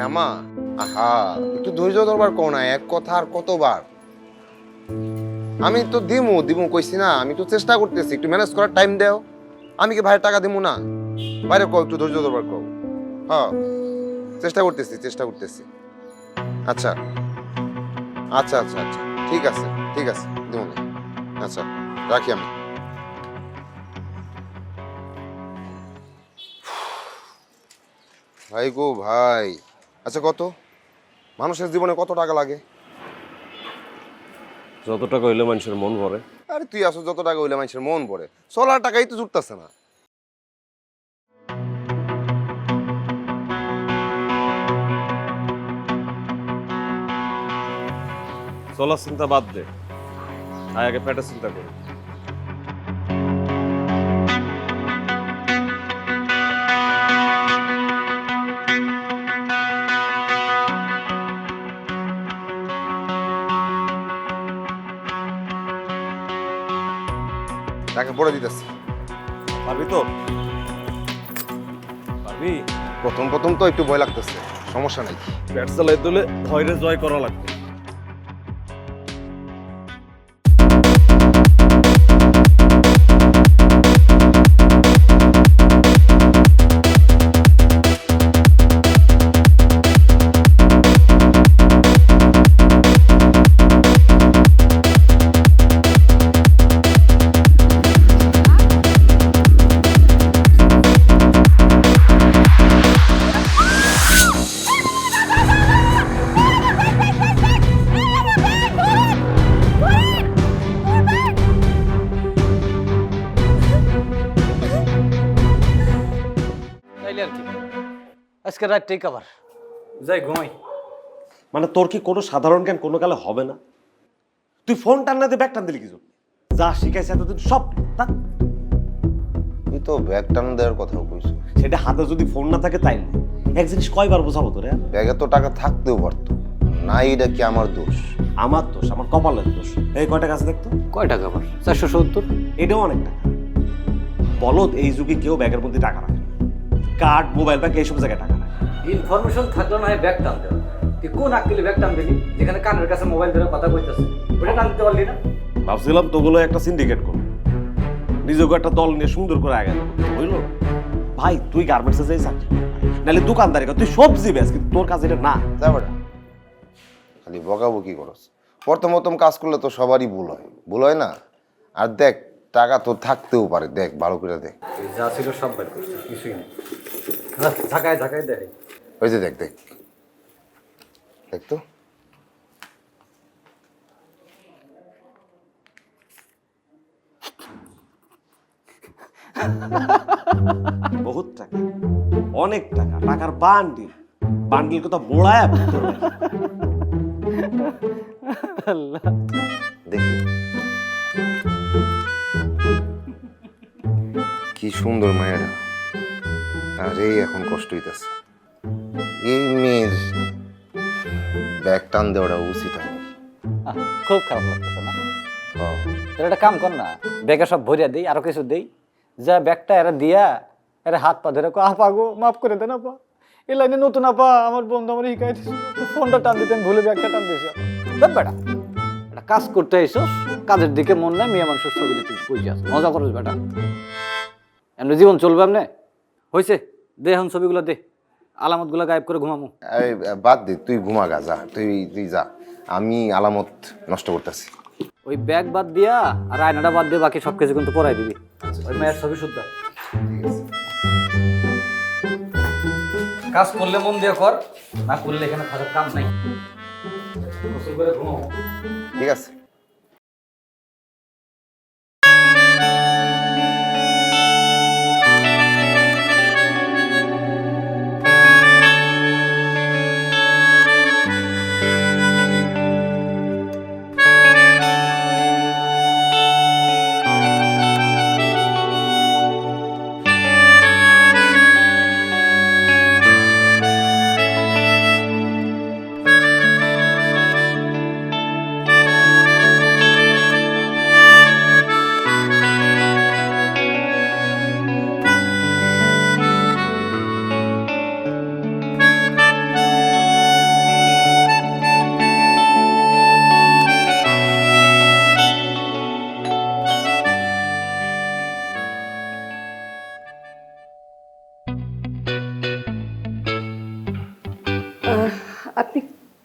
হেমা, আহা একটু ধৈর্য ধরবার কও না, এক কথা আর কতবার। আমি তো দিমু দিমু কইছি না, আমি তো চেষ্টা করতেছি, একটু ম্যানেজ করার টাইম দাও। আমি কি ভাইয়ের টাকা দিমু না? বাইরে কও, একটু ধৈর্য ধরবার কও। হ্যাঁ, চেষ্টা করতেছি চেষ্টা করতেছি। আচ্ছা আচ্ছা আচ্ছা আচ্ছা, ঠিক আছে ঠিক আছে, দিমু না। আচ্ছা, রাখি আমি। ভাই গো ভাই, আচ্ছা কত, মানুষের জীবনে কত টাকা লাগে? যত টাকা হইলে মানুষের মন ভরে। আরে তুই আসো, যত টাকা হইলে মানুষের মন পড়ে, চলার টাকাই তো জুটতেছে না। চলার চিন্তা বাদ দে, আগে পেটের চিন্তা করি। টাকা পড়ে দিতেছে। পারবি তো? পারবি? প্রথম প্রথম তো একটু ভয় লাগতেছে, সমস্যা নাই। ব্যাট চালাই দিলে ভয়রে জয় করা লাগবে। তাইলে আর কি, আজকে রাতটাই কাবার, যাই ঘুমাই। মানে তোর কি কোনো সাধারণ জ্ঞান কোনো কালে হবে না? তুই ফোন টান না দিয়ে ব্যাগ টান দিলি কিছু, যা শিখাইছে এতদিন সব তা। তুই তো ব্যাগ টান দেওয়ার কথাও কইছো। সেটা হাতে যদি ফোন না থাকে তাইলে এক জিনিস কয়বার বোঝাবো তোরে? ব্যাগে তো টাকা থাকতেও পারতো না, এটা কি আমার দোষ? আমার দোষ, আমার কপালের দোষ। এই কয় টাকা আছে দেখতো? কয় টাকা আবার? 470। এটাও অনেক টাকা। বলত এই যুগে কেউ ব্যাগের মধ্যে টাকা রাখে না, কার্ড মোবাইল ব্যাগ এইসব জায়গায় টাকা রাখে। ইনফরমেশন থাকলো না হয় ব্যাগ টান দেওয়া, তুই কোন আক্কেলে ব্যাগ টান দিলি যেখানে কানের কাছে মোবাইল ধরে কথা কইতেছে, ওটা টান দিতে পারলি না? ভাবছিলাম তোগুলো একটা সিন্ডিকেট করবো, নিজেকে একটা দল নিয়ে সুন্দর করে আগে বুঝলো? ভাই তুই গার্মেন্টসে যাই চাকরি, নাহলে দোকানদারি কর, তুই সবজি বেচ, কিন্তু তোর কাজ এটা না। যাবে না, খালি বকাবকি করস। প্রথম প্রথম কাজ করলে তো সবারই ভুল হয় না? আর দেখ, টাকা তো থাকতেও পারে, দেখ ভালো করে দেখ। যা ছিল সব বের করছিস, কিছুই নেই। ঝাঁকায় ঝাঁকায় দেয়। ওই যে দেখ দেখ দেখ তো। বহুত টাকা, অনেক টাকা, টাকার বান্ডিল, বান্ডিল কথা বোড়ায় দেখি কি সুন্দর মায়েরা। আরে এখন কষ্ট হইতেছে, এই মেয়ের ব্যাগ টান দেওয়াটা উচিত হয়নি। খুব খারাপ লাগতেছে না? হ্যাঁ। তোর একটা কাম কর না, ব্যাগে সব ভরিয়া দেই, আরো কিছু দেই, যা ব্যাগটা এরা দিয়া এরা হাত পা ধরে আপা গো মাফ করে দেন আপা, এই লাইনে নতুন আপা, আমার বন্ধু আমার শিখাই দিয়েছিল, ফোনটা টান দিতেন ভুলে ব্যাগটা টান দিয়েছি। বেটা একটা কাজ করতে এসোস, কাজের দিকে মন নাই, মেয়ে মানুষের ছবি তুই বুঝে আস, মজা করিস বেটা, এমনি জীবন চলবে এমনি হয়েছে। দে এখন ছবিগুলো দে, আলামতগুলো গায়েব করে ঘুমামু। আরে বাদ দে, তুই ঘুমা গা, যা তুই তুই যা, আমি আলামত নষ্ট করতেছি। ওই ব্যাগ বাদ দিয়া আর আয়নাটা বাদ দিয়ে বাকি সব কিছু কিন্তু পড়াই দিবি, ওই মেয়ের ছবি শুদ্ধ। কাজ করলে মন দিয়ে কর, না করলে এখানে থাকার কাম নাই। গোসল করে ঘুমাও। ঠিক আছে।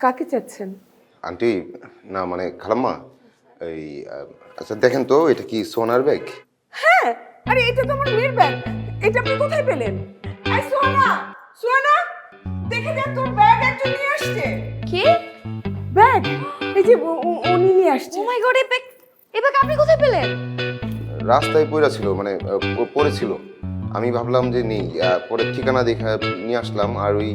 কাকে চাচ্ছেন? আন্টি, না মানে খালাম্মা, এই আচ্ছা দেখেন তো এটা কি সোনার ব্যাগ? হ্যাঁ, আরে এটা তো আমার মেয়ের ব্যাগ। এটা আপনি কোথায় পেলেন? এই সোনা, সোনা, দেখে যা তোর ব্যাগ একজন নিয়ে আসছে। কি? ব্যাগ, এই যে উনি নিয়ে আসছে। ও মাই গড, এই ব্যাগ আপনি কোথায় পেলেন? রাস্তায় পড়ে ছিল, মানে পড়েছিল। আমি ভাবলাম যে নেই, পরে ঠিকানা দেখে নিয়ে আসলাম। আর ওই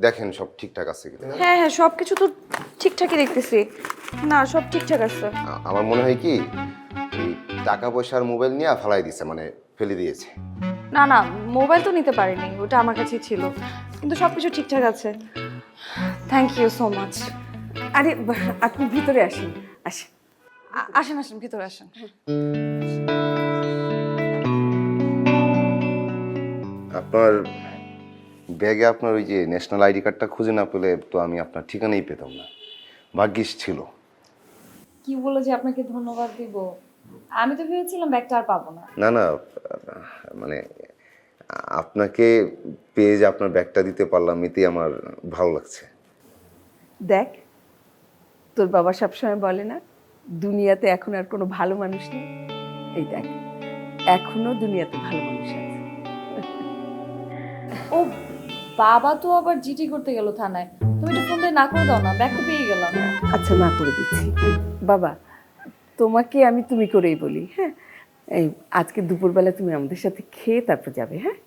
দেখেন সব ঠিকঠাক আছে কিনা। হ্যাঁ হ্যাঁ, সবকিছু তো ঠিকঠাকই দেখতেছি। না, সব ঠিকঠাক আছে। আমার মনে হয় কি এই টাকা পয়সার মোবাইল নিয়ে ফালাই দিছে, মানে ফেলে দিয়েছে। না না, মোবাইল তো নিতে পারিনি, ওটা আমার কাছেই ছিল, কিন্তু সবকিছু ঠিকঠাক আছে। Thank you so much. আরে আপনি ভিতরে আসেন, আসেন। আসেন আসেন, ভিতরে আসেন। আপনার ব্যাগে আপনার ওই যে ন্যাশনাল আইডি কার্ডটা খুঁজে না পেলে তো আমি আপনার ঠিকানাই পেতাম না। ভাগ্যিস ছিল। কি বলে যে আপনাকে ধন্যবাদ দিব? আমি তো ভেবেছিলাম ব্যাগটা আর পাবো না। না না, মানে আপনাকে পেয়ে যে আপনার ব্যাগটা দিতে পারলাম, এতেই আমার ভালো লাগছে। দেখ, তোর বাবা সবসময় বলে না, দুনিয়াতে এখন আর কোনো ভালো মানুষ নেই। এই দেখ, এখনো দুনিয়াতে ভালো মানুষ আছে। ও বাবা তো আবার জিটি করতে গেল থানায়। তুমি একটু ফোন দিয়ে না করে দাও না, ব্যাগটা পেয়ে গেলাম। আচ্ছা, না করে দিচ্ছি। বাবা, তোমাকে আমি তুমি করেই বলি, হ্যাঁ? এই আজকে দুপুরবেলা তুমি আমাদের সাথে খেয়ে তারপর যাবে, হ্যাঁ?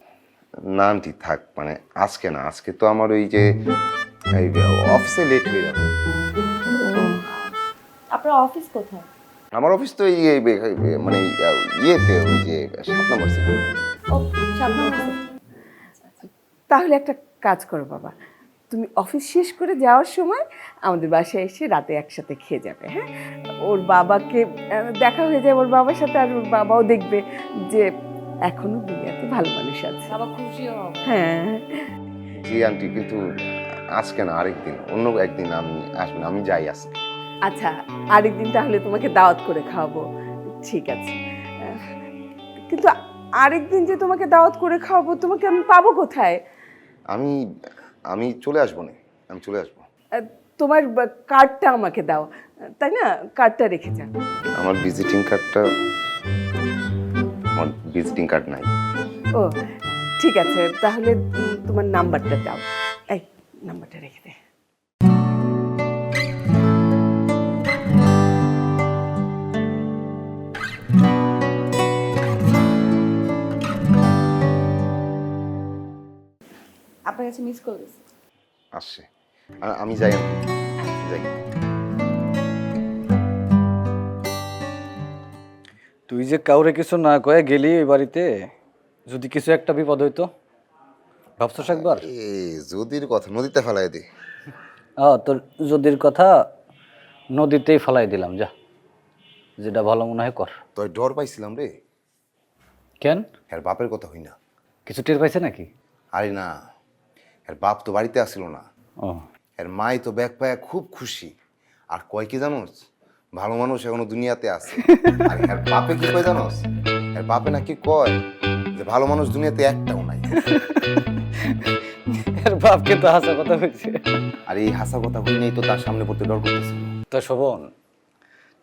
না আন্টি থাক, মানে আজকে না, আজকে তো আমার ওই যে এই অফিসে লেট হয়ে যাবে। আপনার অফিস কোথায়? আমার অফিস তো মানে ইয়েতে ওই যে 7 নম্বর সেক্টর। ও, 7 নম্বর। তাহলে একটা কাজ করো বাবা, তুমি অফিস শেষ করে যাওয়ার সময় আমাদের বাসায় এসে রাতে একসাথে খেয়ে যাবে, হ্যাঁ? ওর বাবাকে দেখা হয়ে যায় ওর বাবার সাথে, আর ওর বাবাও দেখবে যে এখনো দুনিয়াতে ভালো মানুষ আছে। বাবা খুশিও হবে। হ্যাঁ, জি আন্টি, কিন্তু আজকে না, আরেকদিন, অন্য একদিন আমি আসবেন, আমি যাই আজকে। আচ্ছা, আরেকদিন তাহলে তোমাকে দাওয়াত করে খাওয়াবো, ঠিক আছে? কিন্তু আরেকদিন যে তোমাকে দাওয়াত করে খাওয়াবো, তোমাকে আমি পাবো কোথায়? আমি আমি চলে আসবো না, আমি চলে আসবো। তোমার কার্ডটা আমাকে দাও, তাই না? কার্ডটা রেখে যাও। আমার ভিজিটিং কার্ড নাই। ও ঠিক আছে, তাহলে তোমার নাম্বারটা দাও। এই নাম্বারটা রেখে দে। আপনার কাছে মিস কল দিছি। আসছে, আমি যাই, যাই। তুই যে কাউরে কিছু না কয়ে গেলি এই বাড়িতে, যদি কিছু একটা বিপদ হইতো, ভাবছস একবার? যদির কথা নদীতে ফেলাই দে। তোর যদির কথা নদীতেই ফেলাই দিলাম, যা যেটা ভালো মনে হয় কর। তোর ডর পাইছিলাম রে। কেন? এর বাপের কথা হই না। কিছু টের পাইছে নাকি? আরে না, এর বাপ তো বাড়িতে আসিল না। ও, এর মাই তো ব্যাগ পায়া খুব খুশি, আর কয় কি জানোস, ভালো মানুষ এখনো দুনিয়াতে আছে। আর এর বাপে কি কয় জানোস, এর বাপে নাকি কয় যে ভালো মানুষ দুনিয়াতে একটাও নাই। এর বাপকে তো হাসা কথা হয়েছে। আর এই হাসা কথা হই নেই তো তার সামনে পড়তে ডর করতেছিল। তো শোভন,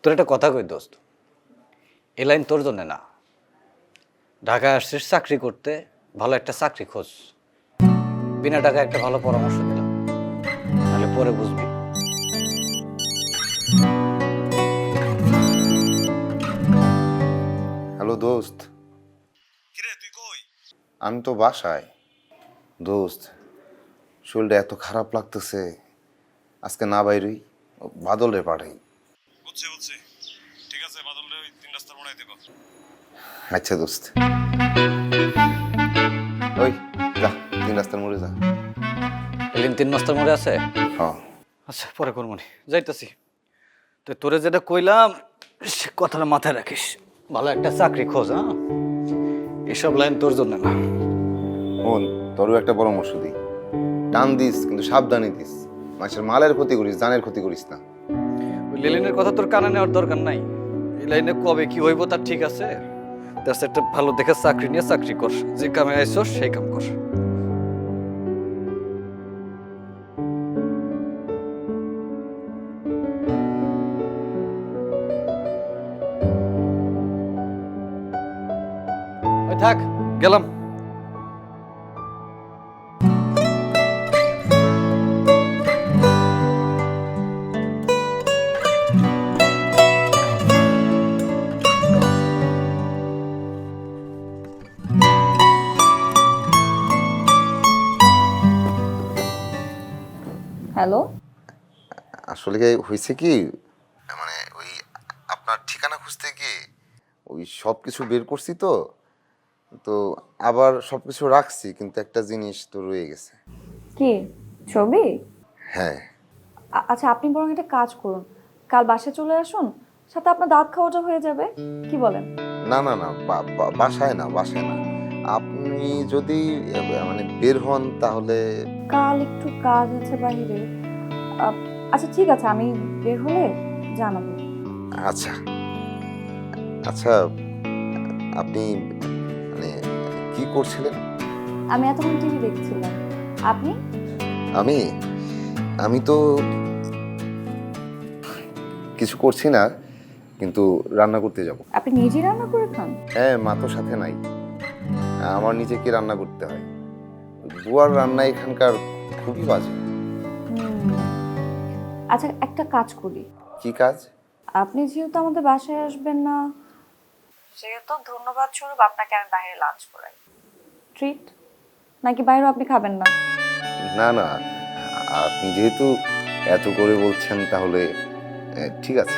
তোর একটা কথা কই দোস্ত, এ লাইন তোর জন্য না। ঢাকায় আসছিস চাকরি করতে, ভালো একটা চাকরি খোঁজ। বিনা টাকা একটা ভালো পরামর্শ দিলাম, তাহলে পরে বুঝবি। হ্যালো দোস্ত। কিরে তুই কই? আমি তো বাসায়। দোস্ত, শরীরটা এত খারাপ লাগতেছে, আজকে না বাইরই, বাদল রে পাঠাই। বুঝছি, ঠিক আছে, বাদল রে ওই 3 রাস্তার মোড়াই দেব। আচ্ছা দোস্ত, ওই যা 3 রাস্তার মোড়ে যা। এলিন 3 রাস্তার মোড়ে আছে? হ্যাঁ। আচ্ছা, পরে করমনি, যাইতাছি। তো তোরে যেটা কইলাম সে কথাটা মাথায় রাখিস, ভালো একটা চাকরি খোঁজ। হ্যাঁ, এসব লাইন তোর জন্য না। শোন, তোরও একটা পরামর্শ দিই, টান দিস কিন্তু সাবধানে দিস। মানুষের মালের ক্ষতি করিস, জানের ক্ষতি করিস না। ওই লেলিনের কথা তোর কানে নেওয়ার দরকার নাই। এই লাইনে কবে কি হইব তার ঠিক আছে। তার একটা ভালো দেখে চাকরি নিয়ে চাকরি কর, যে কামে আইসস সেই কাম কর। থাক, গেলাম। হ্যালো, আসলে কি হয়েছে কি, মানে ওই আপনার ঠিকানা খুঁজতে গিয়ে ওই সব কিছু বের করছি তো, তো আবার সব কিছু রাখছি, কিন্তু একটা জিনিস তো রয়ে গেছে। কি ছবি? হ্যাঁ। আচ্ছা, আপনি বরং একটা কাজ করুন, কাল বাসায় চলে আসুন, সাথে আপনার দাঁত খাওয়াটা হয়ে যাবে। কি বলেন? না না না, বাসায় না, বাসায় না। আপনি যদি মানে বের হন তাহলে। কাল একটু কাজ আছে বাইরে। আচ্ছা ঠিক আছে, আমি বের হলে জানাবো। আচ্ছা আচ্ছা, আপনি মানে কি করছিলেন? আমি এতক্ষণ টিভি দেখছিলাম। আপনি? আমি আমি তো কিছু করছি না, কিন্তু রান্না করতে যাব। আপনি নিজেই রান্না করে খান? হ্যাঁ, মা তো সাথে নাই, আমার নিজেকে রান্না করতে হয়। বুয়ার রান্না এখানকার খুবই বাজে। হুম। আচ্ছা, একটা কাজ করি। কি কাজ? আপনি যেহেতু আমাদের বাসায় আসবেন না, সেহেতু ধন্যবাদ স্বরূপ আপনাকে আমি বাইরে লাঞ্চ করাই। ট্রিট নাকি বাইরেও আপনি খাবেন না? না না, আপনি যেহেতু এত করে বলছেন তাহলে ঠিক আছে।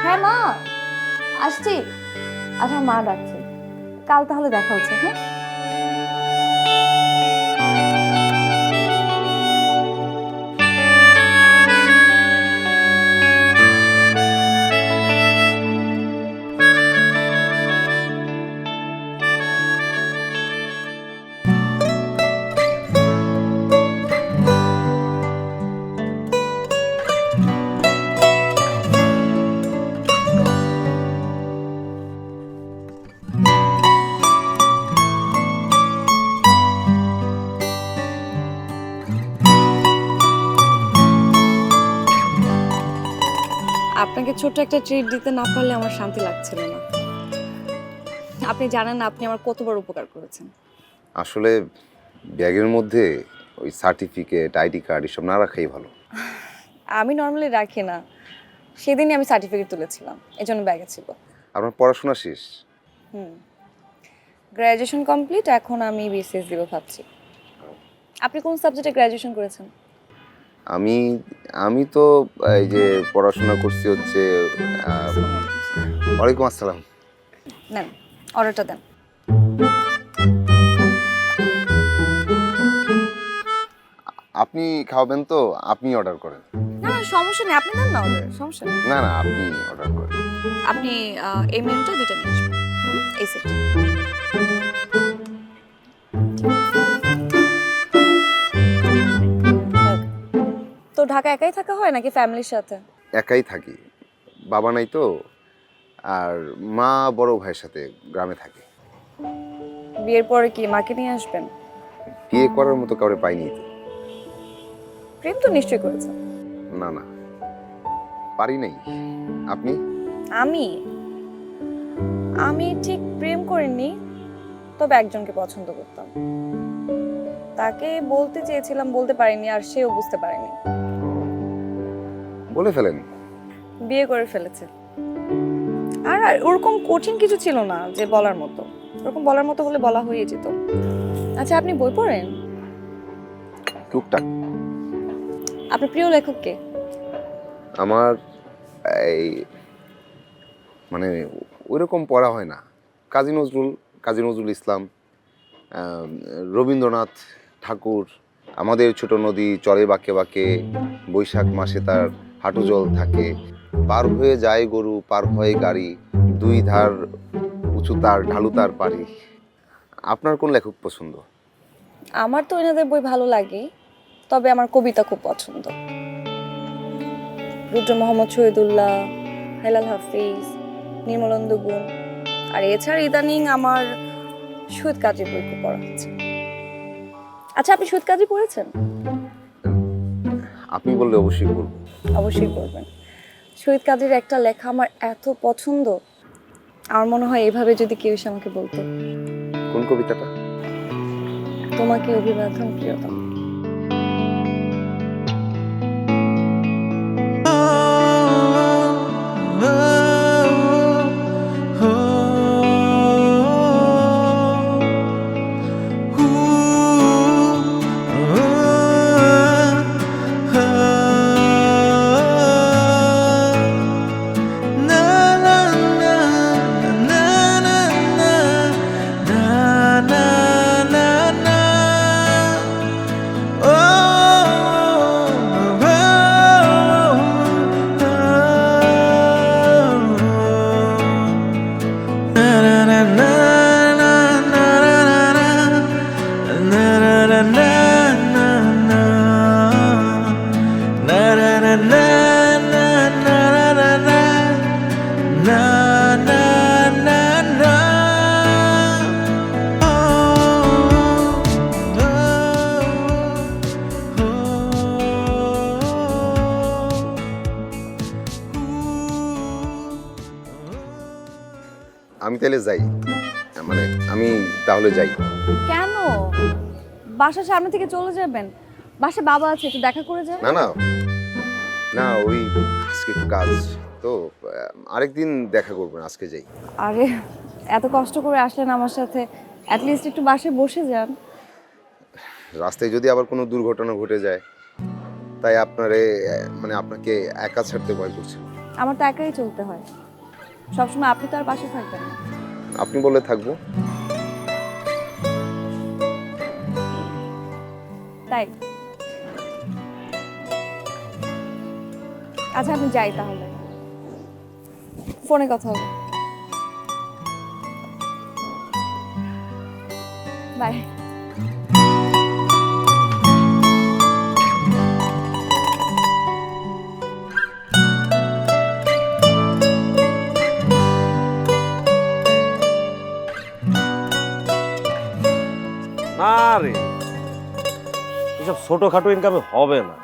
হ্যাঁ মা, আসছি। আচ্ছা, মা ডাকছে, কাল তাহলে দেখা হচ্ছে। হ্যাঁ, আপনাকে ছোট্ট একটা ট্রিট দিতে না পারলে আমার শান্তি লাগছিল না। আপনি জানেন না আপনি আমার কতবার উপকার করেছেন। আসলে ব্যাগের মধ্যে ওই সার্টিফিকেট, আইডি কার্ড এসব না রাখাই ভালো। আমি নর্মালি রাখি না, সেদিনই আমি সার্টিফিকেট তুলেছিলাম, এজন্য ব্যাগে ছিল। আপনার পড়াশোনা শেষ? গ্র্যাজুয়েশন কমপ্লিট, এখন আমি বিসিএস দিব ভাবছি। আপনি কোন সাবজেক্টে গ্র্যাজুয়েশন করেছেন? আমি আমি তো এই যে পড়াশোনা করছি হচ্ছে ওয়ালাইকুম আসসালাম। নেন, অর্ডারটা দেন। আপনি খাওয়াবেন তো, আপনি অর্ডার করেন। না সমস্যা নেই, আপনি দেন না অর্ডার, সমস্যা নেই। না না, আপনি অর্ডার করেন। আপনি এই মেনুটা দুইটা নিয়ে আসবেন, এই সেট। তো ঢাকা একাই থাকা হয় নাকি ফ্যামিলির সাথে? একাই থাকি, বাবা নাই তো, আর মা বড় ভাইয়ের সাথে গ্রামে থাকে। বিয়ের পরে কি মাকে নিয়ে আসবেন? বিয়ে করার মতো কাউরে পাইনি তো। প্রেম তো নিশ্চয়ই করেছেন। না না, পারি নাই। আপনি? আমি আমি ঠিক প্রেম করিনি, তবে একজনকে পছন্দ করতাম। তাকে বলতে চেয়েছিলাম, বলতে পারিনি, আর সেও বুঝতে পারেনি। বলে ফেলেন। বিয়ে করে ফেলেছে। আর ওরকম কঠিন কিছু ছিল না যে বলার মতো, ওরকম বলার মতো হলে বলা হয়ে যেত। আচ্ছা, আপনি বই পড়েন? টুকটাক। আপনার প্রিয় লেখক কে? আমার এই মানে ওইরকম পড়া হয় না। কাজী নজরুল ইসলাম, রবীন্দ্রনাথ ঠাকুর, আমাদের ছোট নদী চরে বাঁকে বাঁকে, বৈশাখ মাসে তার হাঁটু জল থাকে, পার হয়ে যায় গরু, পার হয় গাড়ি, দুই ধার উঁচু তার ঢালু তার পারি। আপনার কোন লেখক পছন্দ? আমার তো এনাদের বই ভালো লাগে, তবে আমার কবিতা খুব পছন্দ। রুদ্র মোহাম্মদ শহীদুল্লাহ, হেলাল হাফিজ, নির্মলেন্দু গুণ, আর এছাড়া ইদানিং আমার শহীদ কাজীর বই খুব পড়া হচ্ছে। আচ্ছা, আপনি শহীদ কাজী পড়েছেন? আপনি বললে অবশ্যই করব। অবশ্যই পড়বেন। শহীদ কাজীর একটা লেখা আমার এত পছন্দ, আমার মনে হয় এভাবে যদি কেউ এসে আমাকে বলতো, কোন কবিতাটা? তোমাকে অভিবাদন প্রিয়তম। আমি তাহলে যাই, মানে আমি তাহলে যাই। কেন বাসার সামনে থেকে চলে যাবেন? বাসায় বাবা আছে, একটু দেখা করে যাবেন। না না না, ওই আজকে একটু কাজ তো, আরেকদিন দেখা করবেন, আজকে যাই। আরে এত কষ্ট করে আসলেন আমার সাথে, অ্যাটলিস্ট একটু বাসায় বসে যান। রাস্তায় যদি আবার কোনো দুর্ঘটনা ঘটে যায়, তাই আপনারে মানে আপনাকে একা ছাড়তে ভয় করছে। আমার তো একাই চলতে হয়, সবসময় আপনি তো আর পাশে থাকবেন না। আপনি বলে থাকবো। তাই আচ্ছা আমি যাই তাহলে, ফোনে কথা হবে। বাই। না রে, এসব ছোটখাটো ইনকামে হবে না।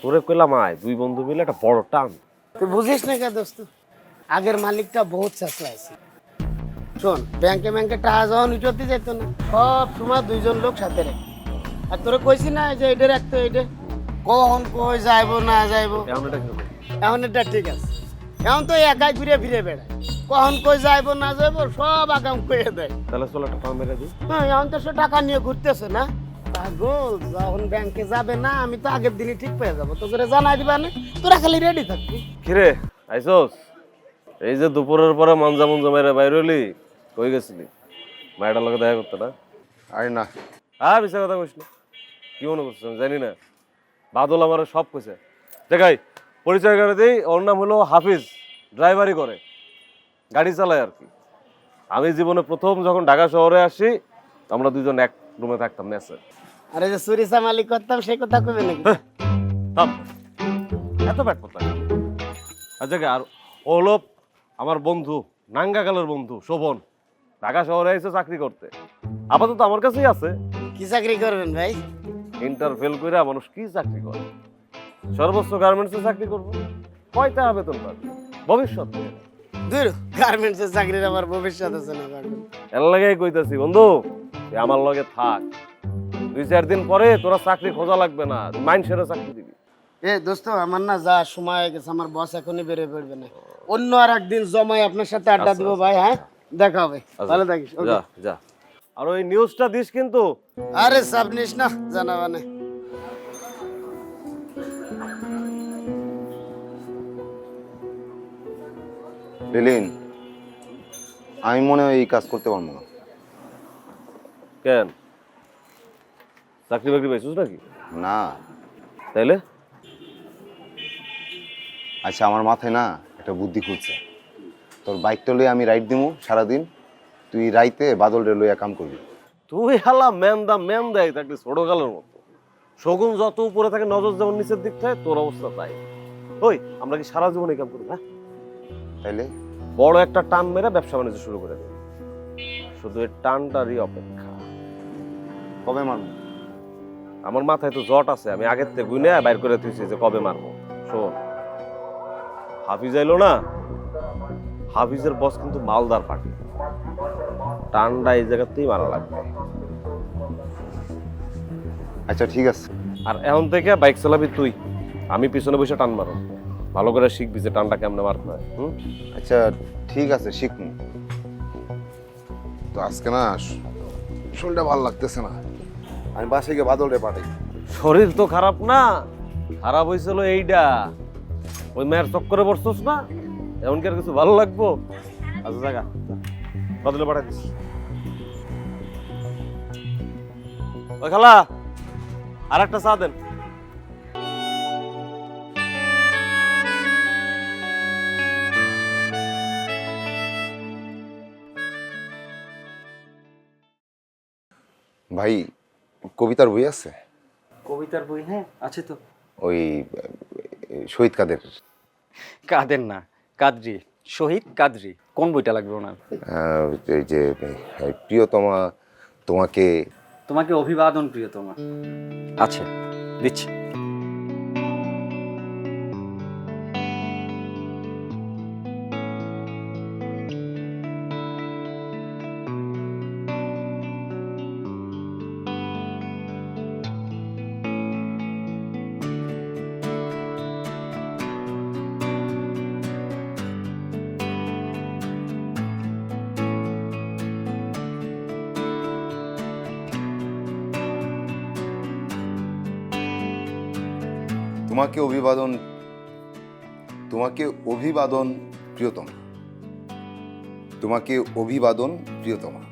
তোরে কইলাম আয়, দুই বন্ধু মিলে একটা বড় টান। তুই বুঝিস না কে দোস্ত, আগের মালিকটা বহুত চেষ্টাইছে। শোন, ব্যাংকে টাকা যখন উঠতে যেত না, সব সময় দুইজন লোক সাথে রেখে। আর তোরে কইছি না যে এটা রাখতো, এটা কখন কই যাইবো না যাইবো। এখন এটা কি হবে? এখন এটা ঠিক আছে, এখন তো একাই ঘুরে ফিরে বেড়ায়, কখন কই যাইবো না যাইবো সব আগাম কয়ে দেয়। তাহলে চলো একটা টান মেরে দিই। হ্যাঁ, এখন তো সে টাকা নিয়ে ঘুরতেছে না। পাগল, যখন ব্যাংকে যাবে না আমি তো আগের দিনই ঠিক পেয়ে যাবো, তো করে জানাই দিবা না, তোরা খালি রেডি থাকবি। কিরে আইসোস? এই যে দুপুরের পরে মঞ্জা মেরে বাইরে হলি, কই গেছিলি? মায়ের লগে দেখা করতে না? আরে না, হ্যাঁ মিশা কথা কইস না। কি মনে করছিস আমি জানি না? বাদল আমার সব কইছে। দেখাই পরিচয় করে দিই, ওর নাম হলো হাফিজ, ড্রাইভারি করে, গাড়ি চালায় আর কি। আমি জীবনে প্রথম যখন ঢাকা শহরে আসি, আমরা দুজন এক রুমে থাকতাম মেসে। আরে যে চুরি চামালি করতাম সেই কথা কইবে নাকি? থাম, এত ব্যাট কথা। আচ্ছা আর ও হলো আমার বন্ধু, নাঙ্গাকালের বন্ধু শোভন, ঢাকা শহরে এসে চাকরি করতে। আপাতত আমার কাছেই আছে। কি চাকরি করবেন ভাই? ইন্টার ফেল করে মানুষ কি চাকরি করে? সর্বোচ্চ গার্মেন্টসে চাকরি করবো, কয়টা বেতন পাবে ভবিষ্যৎ। দূর, গার্মেন্টসের চাকরির আমার ভবিষ্যৎ আছে না পাগল। এর লাগেই কইতাছি বন্ধু, তুই আমার লগে থাক, 2-4 দিন পরে তোরা চাকরি খোঁজা লাগবে না, মাইন্ডসেটে চাকরি দিবি। এ দোস্ত, আমার না যা সময় হয়ে গেছে, আমার বস এখনই বেরিয়ে পড়বে না। অন্য আর একদিন জমাই আপনার সাথে আড্ডা দিব ভাই। হ্যাঁ, দেখা হবে, ভালো থাকিস। যা যা, আর ওই নিউজটা দিস কিন্তু। আরে চাপ নিস না, জানাবানে। লিলিন, আমি মনে হয় এই কাজ করতে পারবো না। কেন, চাকরি বাকরি পাইছিস নাকি? না, তাইলে আচ্ছা আমার মাথায় না একটা বুদ্ধি খুঁজছে। তোর বাইকটা লইয়া আমি রাইড দিমু সারাদিন, তুই রাইতে বাদল রে লইয়া কাম করবি। তুই হালা ম্যান দেয় থাকলি ছোট কালের মতো। শগুন যত উপরে থাকে, নজর যেমন নিচের দিক থাকে, তোর অবস্থা তাই। ওই আমরা কি সারা জীবন এই কাম করবো? হ্যাঁ, তাইলে বড় একটা টান মেরে ব্যবসা বাণিজ্য শুরু করে দেবে। শুধু এই টানটারই অপেক্ষা। কবে মারবো? আমার মাথায় তো জট আছে, আমি আগের থেকে গুনে বাইর করে তুইছি যে কবে মারবো। শোন, হাফিজ আইলো না, হাফিজের বস কিন্তু মালদার পার্টি, টান্ডা এই জায়গাতেই মারা লাগবে। আচ্ছা ঠিক আছে। আর এখন থেকে বাইক চালাবি তুই, আমি পিছনে বসে টান মারো, ভালো করে শিখবি যে টানটা কেমনে মারতে হয়। আচ্ছা ঠিক আছে, শিখুন। তো আজকে না শরীরটা ভালো লাগতেছে না, আমি বাসায় গিয়ে বাদল রে পাঠাই। শরীর তো খারাপ না, খারাপ হয়েছিল এইটা, ওই মেয়ের চক্করে পড়ছস না, এমন কি আর কিছু ভালো লাগবো? আচ্ছা জায়গা বদলে পাঠাই দিস। ওই খালা আর একটা চা দেন। ভাই কবিতার বই আছে? কবিতার বই? হ্যাঁ আছে তো। ওই শহীদ কাদের। কাদের না, কাদরি, শহীদ কাদরি। কোন বইটা লাগবে ওনার? এই যে প্রিয়তমা তোমাকে। তোমাকে অভিবাদন প্রিয়তমা। আছে, দিচ্ছি। তোমাকে অভিবাদন, তোমাকে অভিবাদন প্রিয়তমা, তোমাকে অভিবাদন প্রিয়তমা।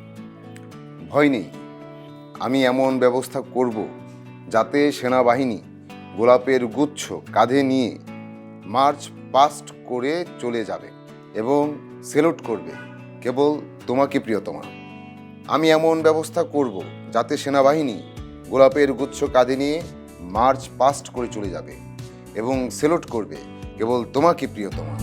ভয় নেই, আমি এমন ব্যবস্থা করব যাতে সেনাবাহিনী গোলাপের গুচ্ছ কাঁধে নিয়ে মার্চ পাস্ট করে চলে যাবে এবং সেলুট করবে কেবল তোমাকে প্রিয়তমা। আমি এমন ব্যবস্থা করব যাতে সেনাবাহিনী গোলাপের গুচ্ছ কাঁধে নিয়ে মার্চ পাস্ট করে চলে যাবে এবং সেলুট করবে কেবল তোমাকে প্রিয়তমা।